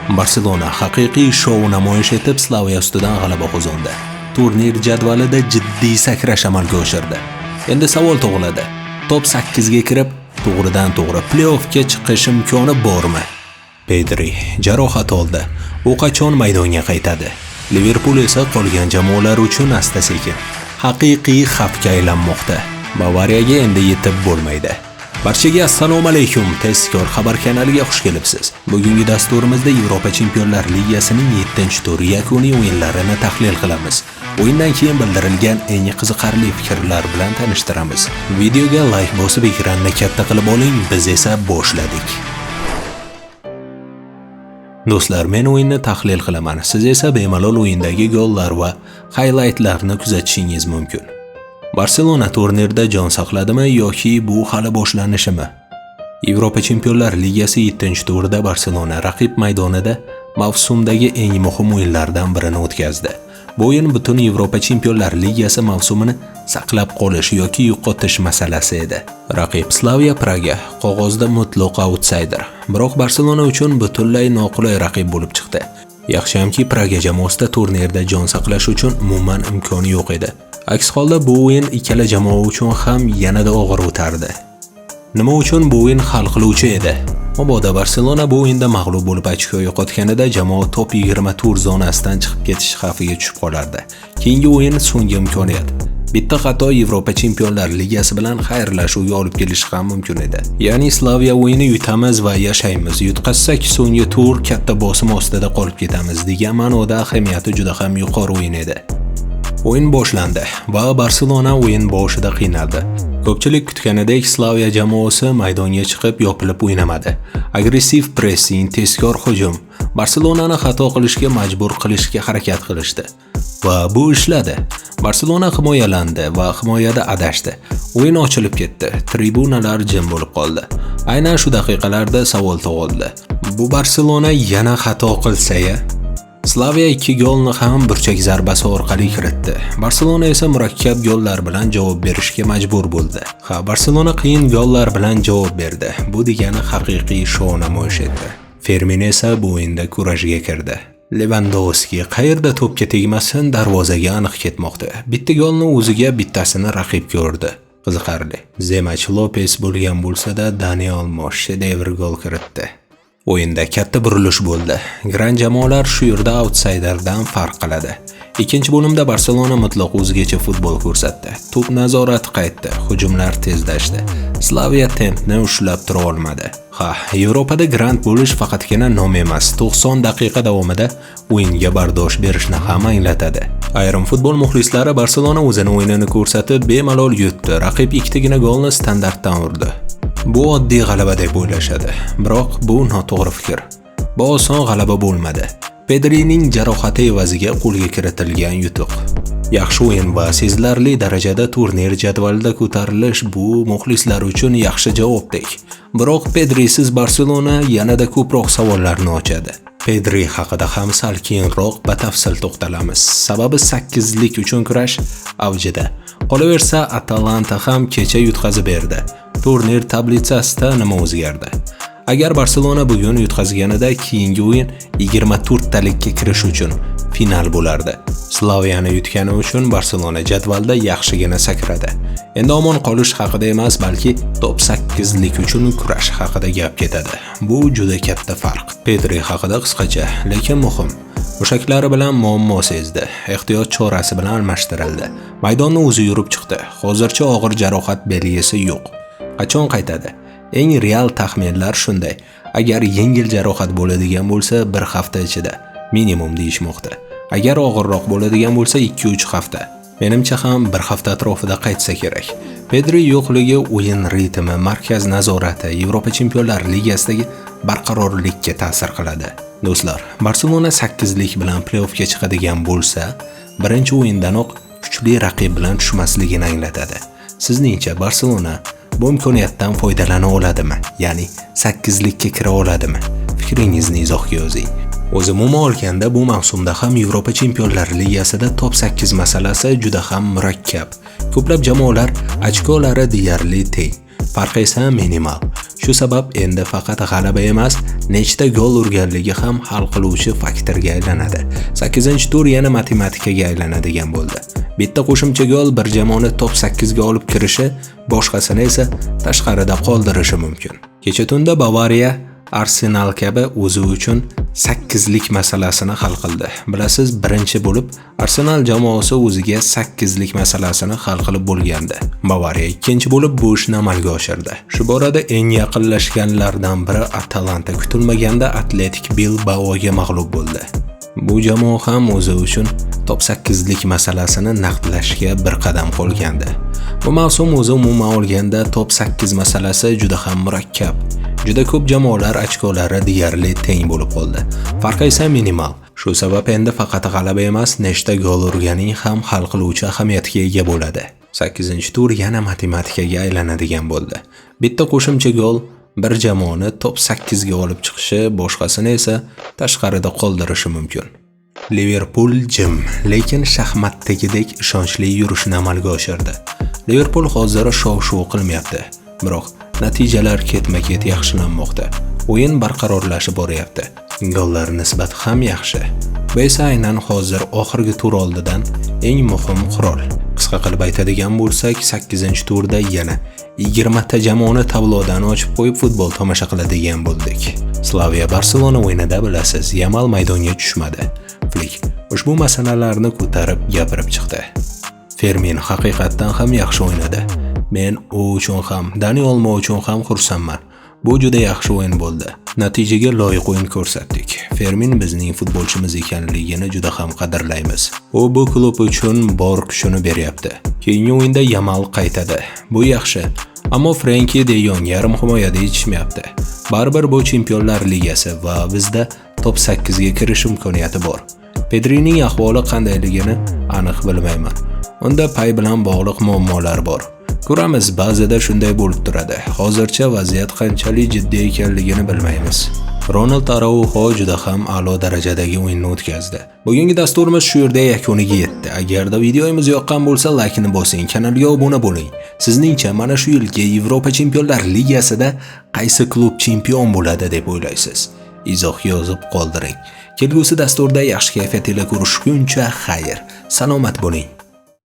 Barselona haqiqiy shou namoyish etib Slavia ustidan g'alaba qozondi. Turnir jadvalida jiddiy sakrash amalga oshirdi. Endi savol tug'iladi. Top 8 ga kirib, to'g'ridan-to'g'ri play-offga chiqish imkoni bormi? Pedri jarohat oldi. U qachon maydonga qaytadi? Liverpool esa qolgan jamoalar uchun asta-sekin haqiqiy xavfga aylanmoqda. Bavariyaga endi yetib bo'lmaydi. Barchaga assalomu alaykum. Tezkor xabar kanaliga xush kelibsiz. Bugungi dasturimizda Yevropa Chempionlar Ligasining 7-tur yakuniy o'yinlarini tahlil qilamiz. O'yindan keyin bildirilgan eng qiziqarli fikrlar bilan tanishtiramiz. Videoga like bosib, ekranni katta qilib oling. Biz esa boshladik. Do'stlar, men o'yinni tahlil qilaman. Siz esa bemalol o'yindagi gollar va highlightlarni kuzatishingiz mumkin. Barselona turnirda jon saqladimi yoki bu hali boshlanishimi? Yevropa Chempionlar Ligasi 7-turida Barselona raqib maydonida mavsumdagi eng muhim o'yinlardan birini o'tkazdi. Bu o'yin butun Yevropa Chempionlar Ligasi mavsumini saqlab qolish yoki yo'qotish masalasi edi. Raqib Slavia Praga qog'ozda mutlaq outsider, biroq Barselona uchun butunlay noqulay raqib bo'lib chiqdi. Yaxshiyamki Praga jamoasida turnirda jon saqlash uchun umuman imkoni yo'q edi. Aks holda bu o'yin ikkala jamoa uchun ham yanada og'ir o'tardi. Nima uchun bu o'yin hal qiluvchi edi? Mabodo Barselona bu o'yinda mag'lub bo'lib ochko yo'qotganida jamoa top 20 tur zonasidan chiqib ketish xavfiga tushib qolardi. Keyingi o'yin so'nggi imkoniyat. Bitta xato Yevropa Chempionlar Ligasi bilan xayrlashuvga olib kelishi ham mumkin edi. Ya'ni Slavia o'yini yutamiz va yashaymiz, yutqazsak so'nggi tur katta bosim ostida qolib ketamiz degan ma'noda ahamiyati juda ham yuqori o'yin edi. O'yin boshlandi va Barselona o'yin boshida qiynaldi. Ko'pchilik kutganidek Slavia jamoasi maydonga chiqib yopilib o'ynamadi. Agressiv pressing, tezkor hujum Barselonani xato qilishga majbur qilishga harakat qilishdi va bu ishladi. Barselona himoyalandi va himoyada adashdi. O'yin ochilib ketdi. Tribunalar jim bo'lib qoldi. Aynan shu daqiqalarda savol tug'ildi. Bu Barselona yana xato qilsa-ya? Slavia 2 golni ham burchak zarbasi orqali kiritdi. Barselona esa murakkab gollar bilan javob berishga majbur bo'ldi. Barselona qiyin gollar bilan javob berdi. Bu degani haqiqiy shou namoyish etdi. Fermin esa bu o'yinda kurashga kirdi. Lewandowski qayerda to'pga tegmasin darvozaga aniq ketmoqda. Bitta golni o'ziga, bittasini raqib ko'rdi. Qiziqarli. Zemach Lopez bo'lgan bo'lsa-da Dani Olmo shedevr gol kiritdi. O'yinda katta burilish bo'ldi. Gran jamoalar shu yerda outsiderdan farq qiladi. Ikkinchi bo'limda Barselona mutlaq o'zigacha futbol ko'rsatdi. To'p nazorati qaytdi, hujumlar tezlashdi. Slavia tempni ushlab tura olmadi. Yevropada Grand bo'lish faqatgina nom emas, 90 daqiqa davomida o'yinga bardosh berishni ham anglatadi. Ayrim futbol muxlislari Barselona o'zini o'yinini ko'rsatib bemalol yutdi. Raqib ikkitagina golni standartdan urdi. Bu oddiy g'alaba deb o'ylashadi, biroq bu noto'g'ri fikr. Bu oson g'alaba bo'lmadi. Pedrining jarohati evaziga qo'lga kiritilgan yutuq. Yaxshi o'yin va sezilarli darajada turnir jadvalida ko'tarilish bu muxlislar uchun yaxshi javobdek. Biroq Pedrisiz Barselona yanada ko'proq savollarni ochadi. Pedri haqida ham sal keyinroq batafsil to'xtalamiz. Sababi 8lik uchun kurash avjida. Qolaversa Atalanta ham kecha yutqazib berdi. Turnir tablitsasida nima o'zgardi? Agar Barselona bugun yutqazganida keyingi o'yin 24talikka kirish uchun final bo'lardi. Slaviani yutgani uchun Barselona jadvalda yaxshigina sakradi. Endi omon qolish haqida emas, balki top 8lik uchun kurash haqida gap ketadi. Bu juda katta farq. Pedri haqida qisqacha, lekin muhim. Mushaklari bilan muammo sezdi. Ehtiyot chorasi bilan almashtirildi. Maydonni o'zi yurib chiqdi. Hozircha og'ir jarohat belgisi yo'q. Qachon qaytadi? Eng real taxminlar shunday. Agar yengil jarohat bo'ladigan bo'lsa 1 hafta ichida minimum deyishmoqda. Agar og'irroq bo'ladigan bo'lsa 2-3 hafta. Menimcha ham 1 hafta atrofida qaytsa kerak. Pedri yo'qligi o'yin ritmi, markaz nazorati Yevropa Chempionlar Ligasidagi barqarorlikka ta'sir qiladi. Do'stlar, Barselona 8lik bilan play-offga chiqadigan bo'lsa, birinchi o'yindanoq kuchli raqib bilan tushmasligini anglatadi. Sizningcha Barselona bu imkoniyatdan foydalana oladimi? Ya'ni 8likka kira oladimi? Fikringizni izohga yozing. O'zi umuman olganda bu mavsumda ham Yevropa Chempionlar Ligasida top 8 masalasi juda ham murakkab. Ko'plab jamoalar ochkolari deyarli teng. Farqi esa minimal. Shu sabab endi faqat g'alaba emas, nechta gol urganligi ham hal qiluvchi faktorga aylanadi. 8-tur yana matematikaga aylanadigan bo'ldi. Bitta qo'shimcha gol bir jamoani top 8 ga olib kirishi, boshqasini esa tashqarida qoldirishi mumkin. Kecha tunda Bavariya Arsenal kabi o'zi uchun 8lik masalasini hal qildi. Bilasiz, birinchi bo'lib Arsenal jamoasi o'ziga 8lik masalasini hal qilib bo'lgandi. Bavariya ikkinchi bo'lib bu ishni amalga oshirdi. Shu borada eng yaqinlashganlardan biri Atalanta kutilmaganda Atletik Bilbao'ga mag'lub bo'ldi. Bu jamoa ham o'zi uchun top 8lik masalasini naqdlashga bir qadam qolgandi. Bu mavsum o'zi umuman olganda top 8 masalasi juda ham murakkab. Juda ko'p jamoalar ochkolari deyarli teng bo'lib qoldi. Farqi esa minimal. Shu sabab endi faqat g'alaba emas, nechta gol urganing ham hal qiluvchi ahamiyatga ega bo'ladi. 8-tur yana matematikaga aylanadigan bo'ldi. Bitta qo'shimcha gol bir jamoani top 8 ga olib chiqishi, boshqasini esa tashqarida qoldirishi mumkin. Liverpool jim, lekin shaxmatdagidek ishonchli yurishni amalga oshirdi. Liverpool hozir shov-shuv qilmayapti, biroq natijalar ketma-ket yaxshilanmoqda. O'yin barqarorlashib boryapti. Gollar nisbati ham yaxshi. Bu esa aynan hozir oxirgi tur oldidan eng muhim qurol. Qisqa qilib aytadigan bo'lsak, 8-turda yana 20 ta jamoani tablodan ochib qo'yib futbol tomosha qiladigan bo'ldik. Slavia Barselona o'yinida bilasiz, Yamal maydonga tushmadi. Flik ushbu masalalarni ko'tarib gapirib chiqdi. Fermin haqiqatan ham yaxshi o'ynadi. Men u uchun ham, Dani Olmo uchun ham xursandman. Bu juda yaxshi o'yin bo'ldi. Natijaga loyiq o'yin ko'rsatdik. Fermin bizning futbolchimiz ekanligini juda ham qadrlaymiz. U bu klub uchun bor kuchini beryapti. Keyingi o'yinda Yamal qaytadi. Bu yaxshi. Ammo Frenkie de Jong yarim himoyada yetishmayapti. Baribir bu Chempionlar Ligasi va bizda top 8 ga kirish imkoniyati bor. Pedrining ahvoli qandayligini aniq bilmayman. Unda pay bilan bog'liq muammolar bor. Ko'ramiz, ba'zida shunday bo'lib turadi. Hozircha vaziyat qanchalik jiddiy ekanligini bilmaymiz. Ronald Araujo juda ham a'lo darajadagi o'yinni o'tkazdi. Bugungi dasturimiz shu yerda yakuniga yetdi. Agarda videomiz yoqqan bo'lsa, laykni bosing, kanalga obuna bo'ling. Sizningcha mana shu yilgi Yevropa Chempionlar Ligasida qaysi klub chempion bo'ladi deb o'ylaysiz? Izoh yozib qoldiring. Kelgusi dasturda yaxshi kayfiyat ila ko'rishguncha xayr. Salomat bo'ling.